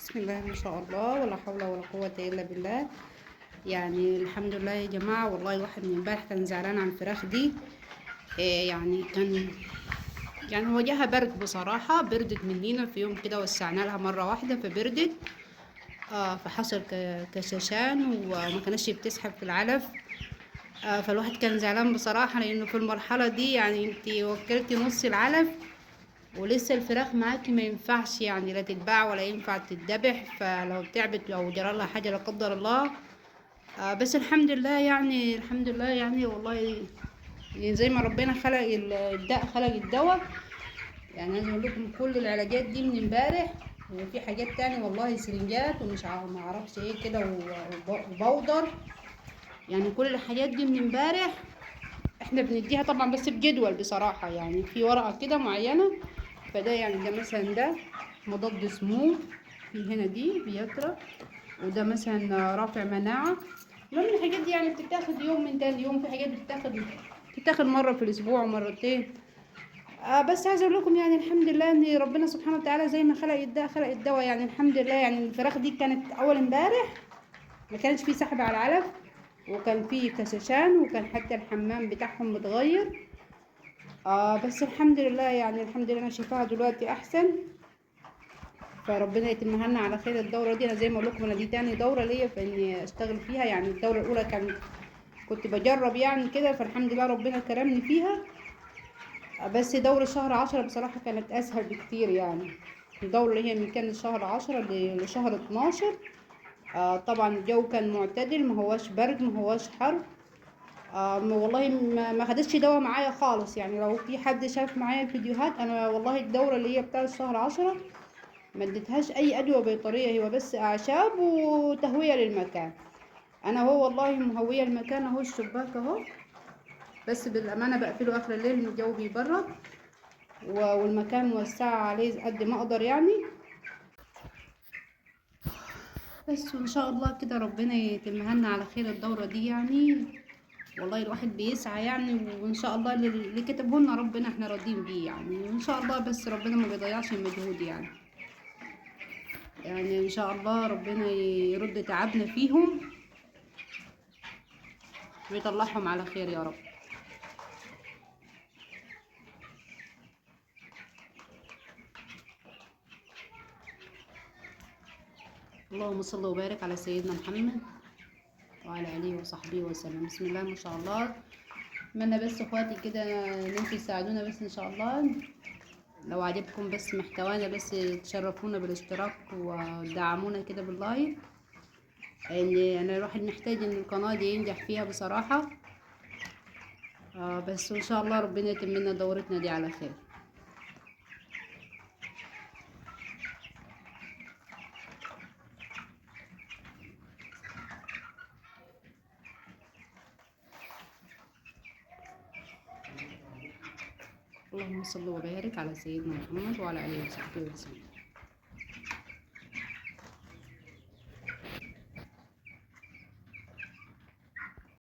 بسم الله ما شاء الله، ولا حول ولا قوة إلا بالله. يعني الحمد لله يا جماعة. والله الواحد من امبارح كان زعلان على الفراخ دي. يعني كان وجهها برد بصراحة، بردت مننا في يوم كده، وسعنا لها مرة واحدة فبردت. فحصل كشاشان وما كانتش بتسحب في العلف. فالواحد كان زعلان بصراحة، لأنه في المرحلة دي يعني انتي وكلتي نص العلف، ولسه الفراخ معاكي ما ينفعش يعني لا تتباع ولا ينفع تتذبح. فلو تعبت او جرى لها حاجه لا قدر الله. بس الحمد لله، يعني الحمد لله يعني والله. يعني زي ما ربنا خلق الداء خلق الدواء. يعني عايز اقول لكم كل العلاجات دي من امبارح، وفي حاجات تاني والله سرنجات ومش ما اعرفش ايه كده وبودر. يعني كل الحاجات دي من امبارح احنا بنديها طبعا، بس بجدول بصراحة، يعني في ورقة كده معينة. فده يعني ده مثلا ده مضاد سموم، في هنا دي بيترا، وده مثلا رافع مناعة. المهم الحاجات دي يعني بتتاخد يوم من تاني يوم، في حاجات بتتاخد مرة في الأسبوع ومرتين. بس عايزة أقول لكم يعني الحمد لله إن ربنا سبحانه وتعالى زي ما خلق الدواء خلق الدواء. يعني الحمد لله. يعني الفراخ دي كانت أول امبارح ما كانش فيه سحب على العلف، وكان فيه كسشان، وكان حتى الحمام بتاعهم متغير. بس الحمد لله، يعني الحمد لله انا شايفاها دلوقتي احسن. فربنا يتمها لنا على خير. الدوره دي انا زي ما اقول لكم، انا دي تاني دوره ليا في اني اشتغل فيها. يعني الدوره الاولى كنت بجرب يعني كده، فالحمد لله ربنا كرمني فيها. بس دورة شهر 10 بصراحة كانت اسهل بكتير. يعني الدورة اللي هي من كان شهر 10 لشهر 12. طبعا الجو كان معتدل، ما هواش برد ما هواش حر. والله ما خدتش دواء معايا خالص. يعني لو في حد شاف معايا الفيديوهات، انا والله الدورة اللي هي بتاع شهر 10 ما اديتهاش اي ادوية بيطرية، هو بس اعشاب وتهوية للمكان. انا هو والله مهوية المكان اهو، الشباك اهو، بس بالامانة بقفله اخر الليل ان الجو بيبرد، والمكان موسعة عليه قد ما اقدر يعني. بس وان شاء الله كده ربنا يتمها لنا على خير الدورة دي يعني. والله الواحد بيسعى يعني، وان شاء الله اللي كتبه لنا ربنا احنا راضيين بيه يعني، وان شاء الله بس ربنا ما بيضيعش المجهود يعني. يعني ان شاء الله ربنا يرد تعبنا فيهم ويطلعهم على خير يا رب. اللهم صل وبارك على سيدنا محمد وعلى اله وصحبه وسلم. بسم الله ما شاء الله. اتمنى بس اخواتي كده ان انتوا تساعدونا بس ان شاء الله. لو عجبكم بس محتوانا، بس تشرفونا بالاشتراك ودعمونا كده باللايك. انا الواحد محتاج ان القناة دي ينجح فيها بصراحة. بس وان شاء الله ربنا يتم لنا دورتنا دي على خير. اللهم صل وبارك على سيدنا محمد وعلى اله وصحبه وسلم.